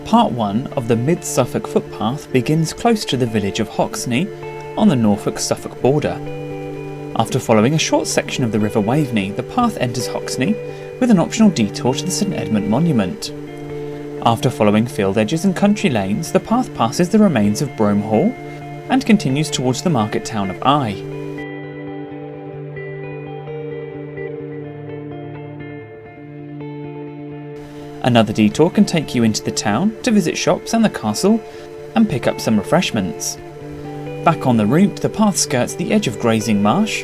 Part 1 of the Mid Suffolk Footpath begins close to the village of Hoxne on the Norfolk-Suffolk border. After following a short section of the River Waveney, the path enters Hoxne with an optional detour to the St Edmund Monument. After following field edges and country lanes, the path passes the remains of Brome Hall and continues towards the market town of Eiger. Another detour can take you into the town to visit shops and the castle and pick up some refreshments. Back on the route, the path skirts the edge of grazing marsh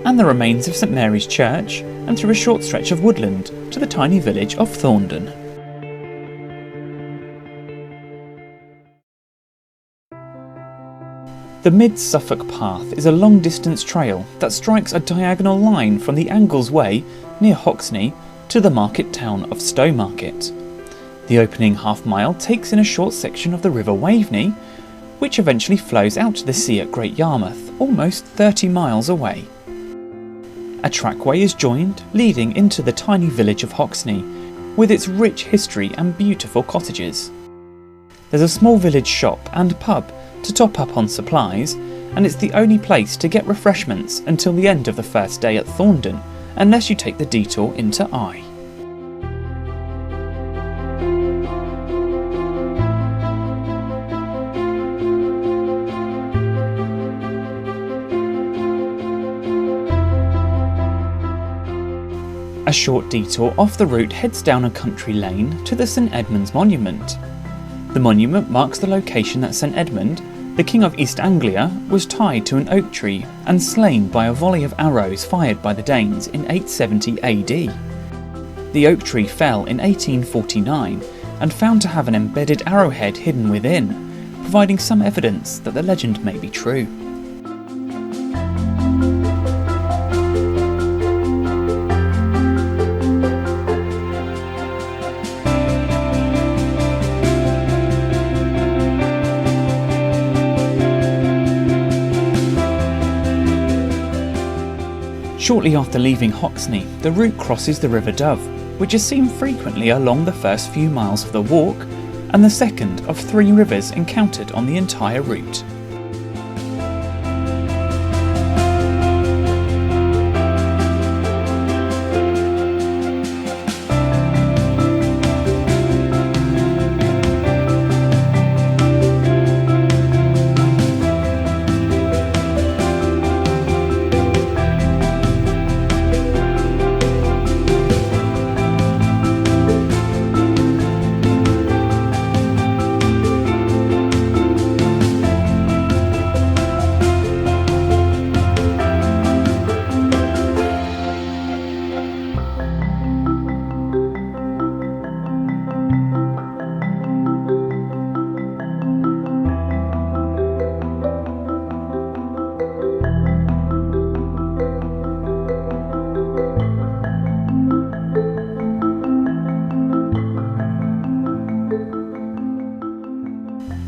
and the remains of St Mary's Church and through a short stretch of woodland to the tiny village of Thorndon. The Mid Suffolk Path is a long-distance trail that strikes a diagonal line from the Angles Way near Hoxne to the market town of Stowmarket. The opening half-mile takes in a short section of the River Waveney, which eventually flows out to the sea at Great Yarmouth, almost 30 miles away. A trackway is joined, leading into the tiny village of Hoxne, with its rich history and beautiful cottages. There's a small village shop and pub to top up on supplies, and it's the only place to get refreshments until the end of the first day at Thorndon, unless you take the detour into Eiger. A short detour off the route heads down a country lane to the St Edmund's Monument. The monument marks the location that St Edmund, the King of East Anglia, was tied to an oak tree and slain by a volley of arrows fired by the Danes in 870 AD. The oak tree fell in 1849 and found to have an embedded arrowhead hidden within, providing some evidence that the legend may be true. Shortly after leaving Hoxne, the route crosses the River Dove, which is seen frequently along the first few miles of the walk, and the second of 3 rivers encountered on the entire route.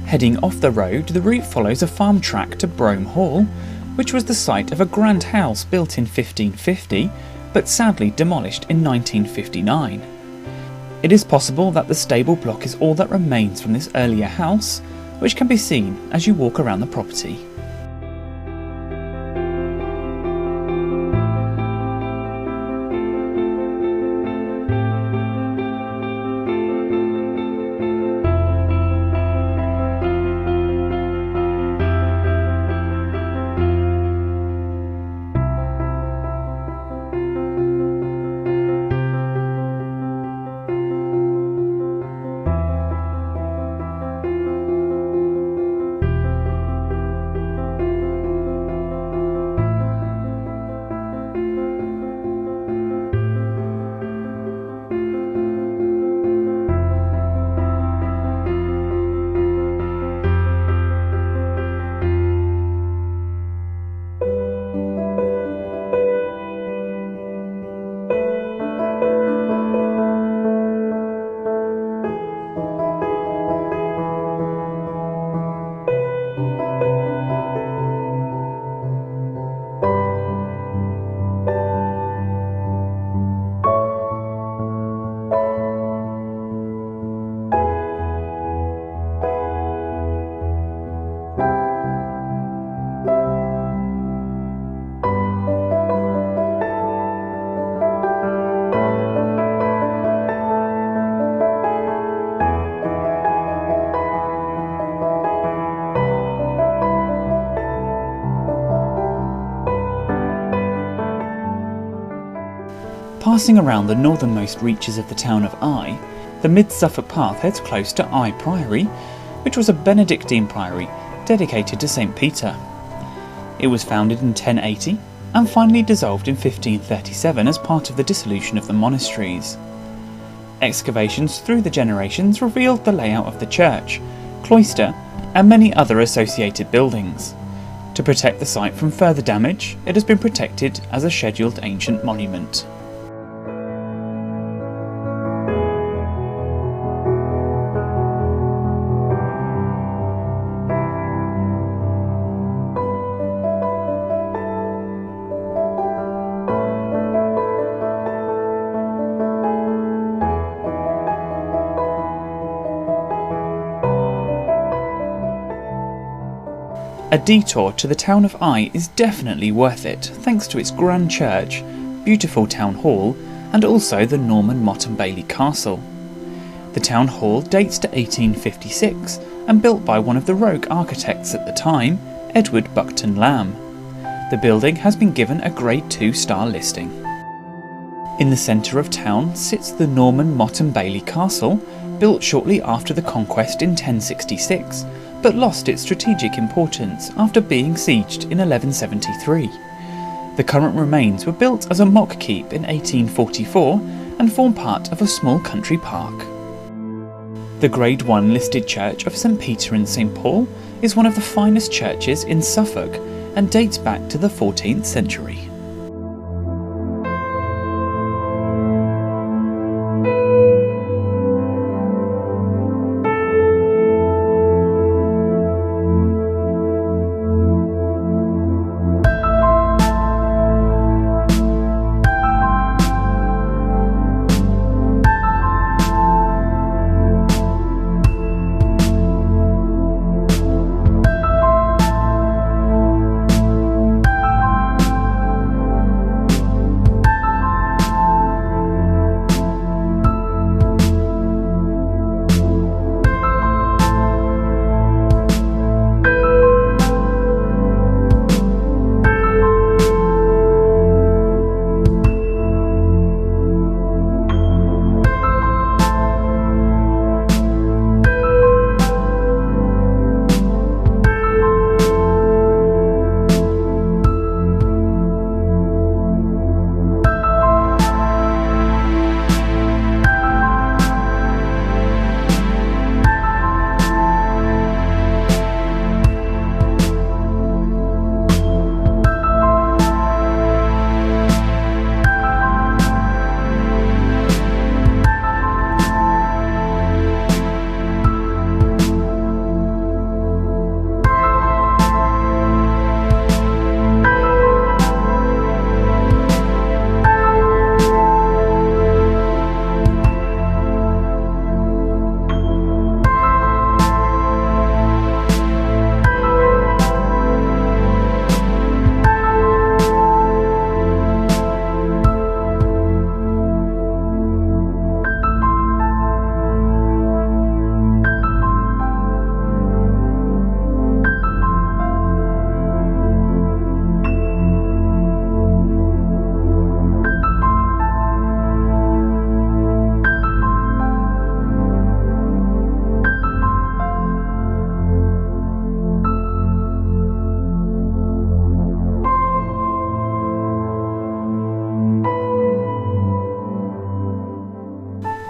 Heading off the road, the route follows a farm track to Brome Hall, which was the site of a grand house built in 1550, but sadly demolished in 1959. It is possible that the stable block is all that remains from this earlier house, which can be seen as you walk around the property. Passing around the northernmost reaches of the town of Eye, the Mid Suffolk Path heads close to Eye Priory, which was a Benedictine priory dedicated to St. Peter. It was founded in 1080 and finally dissolved in 1537 as part of the dissolution of the monasteries. Excavations through the generations revealed the layout of the church, cloister, and many other associated buildings. To protect the site from further damage, it has been protected as a scheduled ancient monument. A detour to the town of Eye is definitely worth it, thanks to its grand church, beautiful town hall, and also the Norman Motte Bailey Castle. The town hall dates to 1856 and built by one of the rogue architects at the time, Edward Buckton Lamb. The building has been given a Grade 2 star listing. In the centre of town sits the Norman Motte Bailey Castle, built shortly after the conquest in 1066, but lost its strategic importance after being sieged in 1173. The current remains were built as a mock keep in 1844 and form part of a small country park. The Grade 1 listed church of St. Peter and St. Paul is one of the finest churches in Suffolk and dates back to the 14th century.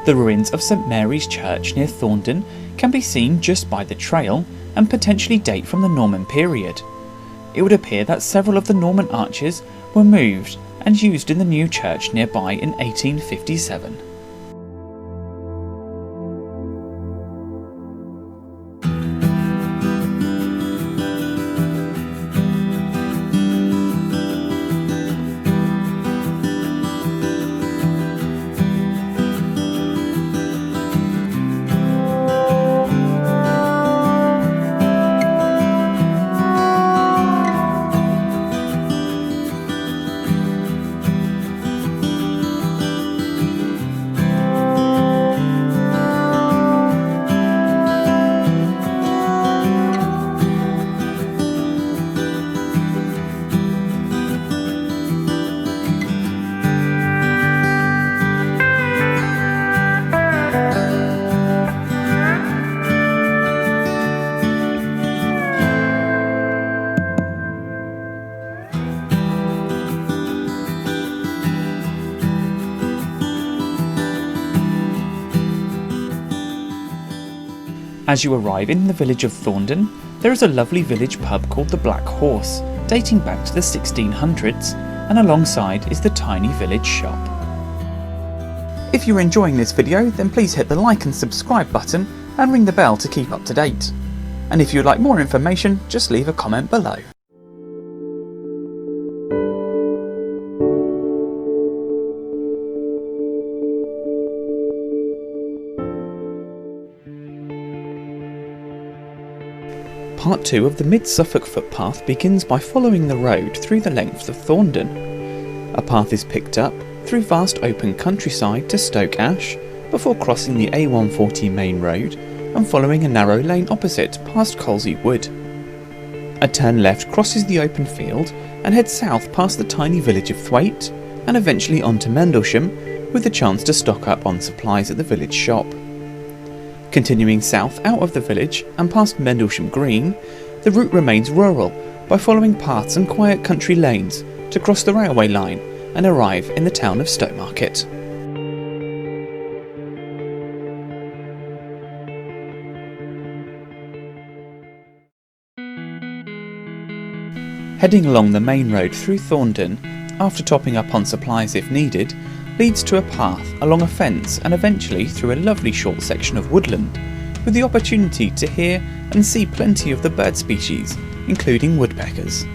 The ruins of St Mary's Church near Thorndon can be seen just by the trail and potentially date from the Norman period. It would appear that several of the Norman arches were moved and used in the new church nearby in 1857. As you arrive in the village of Thorndon, there is a lovely village pub called the Black Horse, dating back to the 1600s, and alongside is the tiny village shop. If you're enjoying this video, then please hit the like and subscribe button and ring the bell to keep up to date. And if you'd like more information, just leave a comment below. Part 2 of the Mid Suffolk Footpath begins by following the road through the length of Thorndon. A path is picked up through vast open countryside to Stoke Ash, before crossing the A140 main road and following a narrow lane opposite past Colsey Wood. A turn left crosses the open field and heads south past the tiny village of Thwaite and eventually on to Mendlesham, with the chance to stock up on supplies at the village shop. Continuing south out of the village and past Mendlesham Green, the route remains rural by following paths and quiet country lanes to cross the railway line and arrive in the town of Stowmarket. Heading along the main road through Thorndon, after topping up on supplies if needed, leads to a path along a fence and eventually through a lovely short section of woodland, with the opportunity to hear and see plenty of the bird species, including woodpeckers.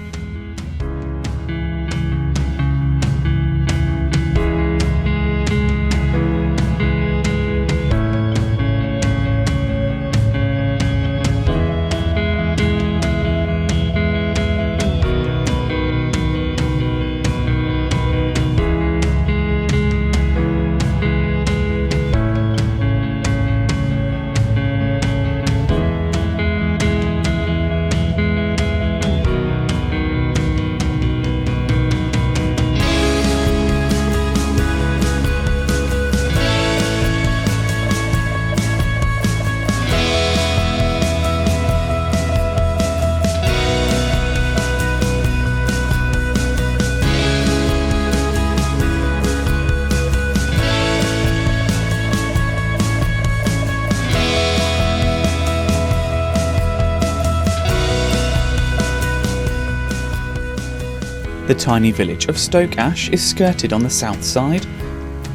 The tiny village of Stoke Ash is skirted on the south side,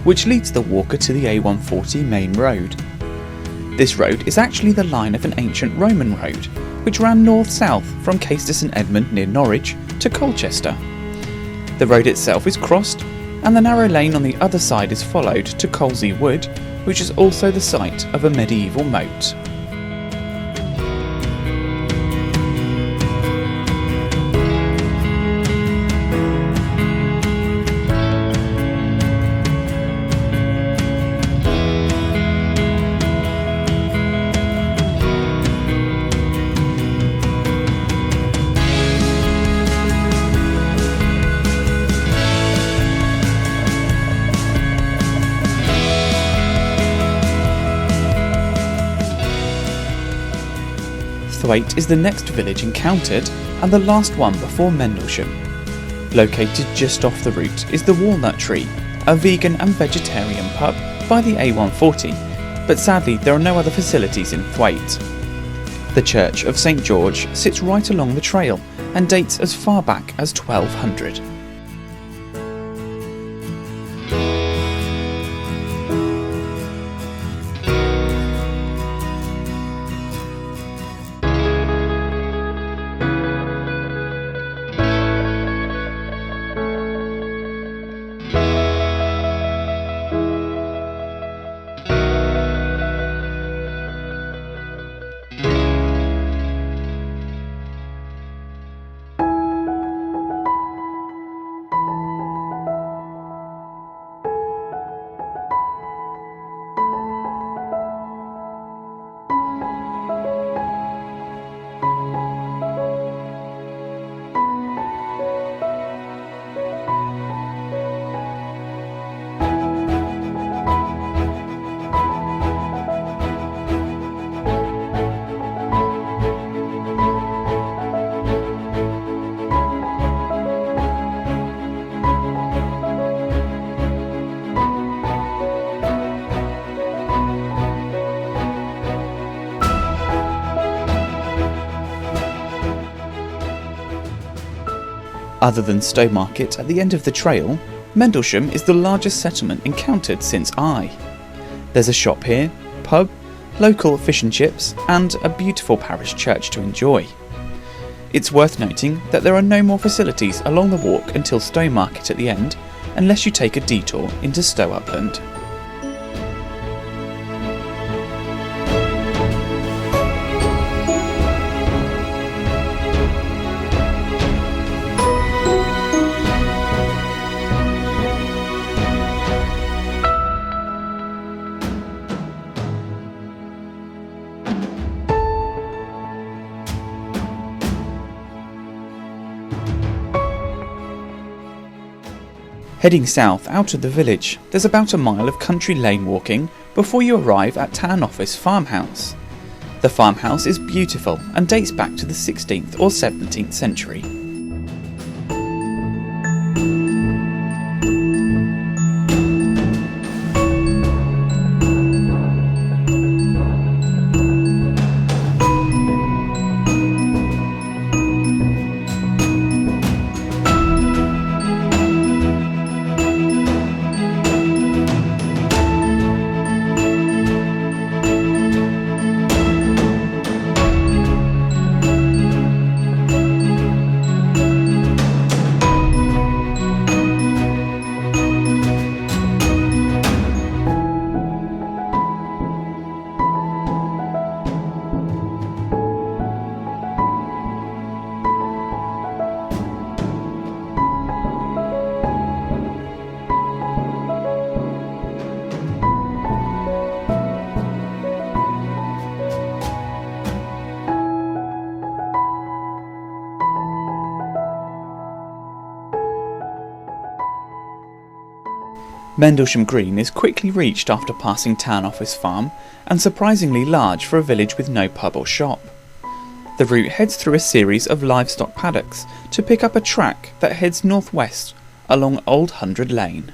which leads the walker to the A140 main road. This road is actually the line of an ancient Roman road, which ran north-south from Caistor St Edmund near Norwich to Colchester. The road itself is crossed, and the narrow lane on the other side is followed to Colsey Wood, which is also the site of a medieval moat. Thwaite is the next village encountered and the last one before Mendlesham. Located just off the route is the Walnut Tree, a vegan and vegetarian pub by the A140, but sadly there are no other facilities in Thwaite. The Church of St George sits right along the trail and dates as far back as 1200. Other than Stowmarket at the end of the trail, Mendlesham is the largest settlement encountered since There's a shop here, pub, local fish and chips, and a beautiful parish church to enjoy. It's worth noting that there are no more facilities along the walk until Stowmarket at the end, unless you take a detour into Stow Upland. Heading south out of the village, there's about a mile of country lane walking before you arrive at Town Office Farmhouse. The farmhouse is beautiful and dates back to the 16th or 17th century. Mendlesham Green is quickly reached after passing Town Office Farm, and surprisingly large for a village with no pub or shop. The route heads through a series of livestock paddocks to pick up a track that heads northwest along Old Hundred Lane.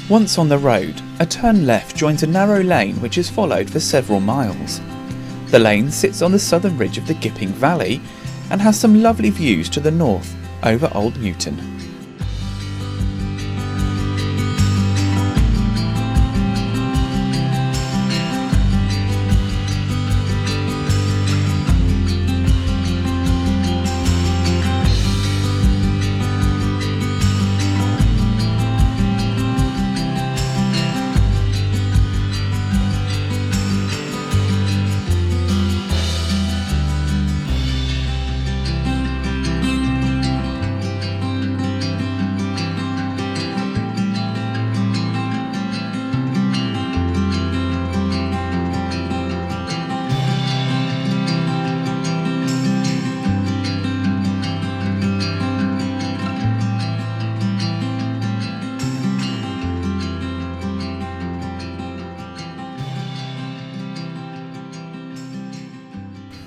Once on the road, a turn left joins a narrow lane which is followed for several miles. The lane sits on the southern ridge of the Gipping Valley and has some lovely views to the north over Old Newton.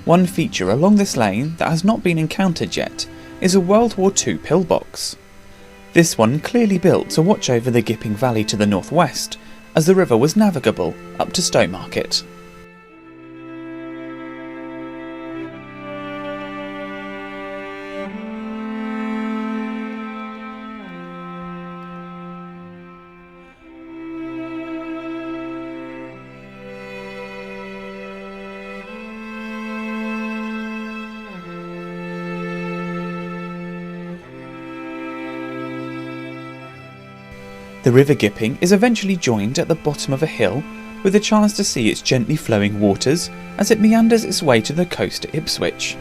One feature along this lane that has not been encountered yet is a World War II pillbox. This one clearly built to watch over the Gipping Valley to the northwest, as the river was navigable up to Stowmarket. The River Gipping is eventually joined at the bottom of a hill with a chance to see its gently flowing waters as it meanders its way to the coast at Ipswich.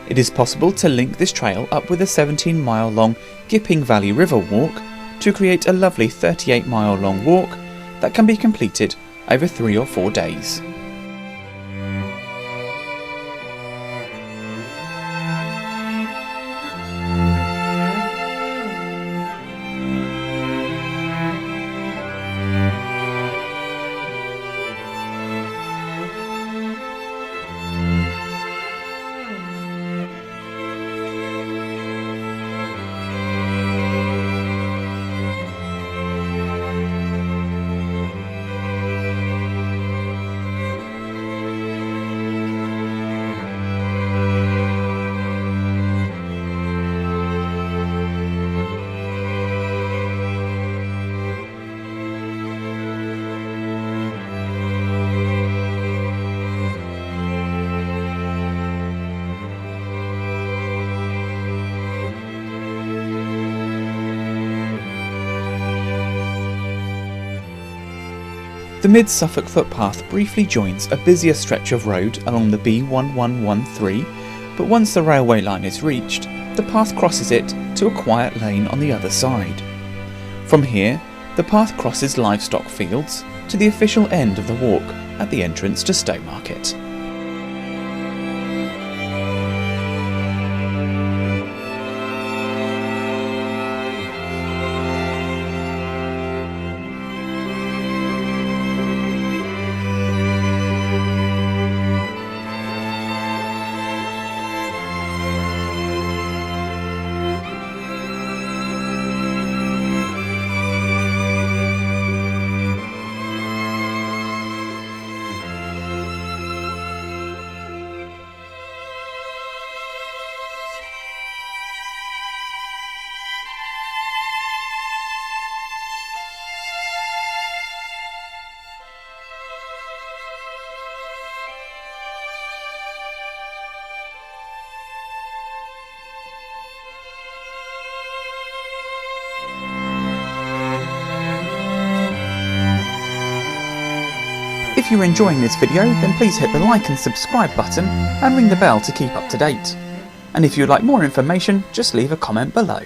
It is possible to link this trail up with a 17-mile long Gipping Valley River walk to create a lovely 38-mile long walk that can be completed over 3 or 4 days. The Mid Suffolk Footpath briefly joins a busier stretch of road along the B1113, but once the railway line is reached, the path crosses it to a quiet lane on the other side. From here, the path crosses livestock fields to the official end of the walk at the entrance to Stowmarket. If you're enjoying this video, then please hit the like and subscribe button and ring the bell to keep up to date. And if you'd like more information, just leave a comment below.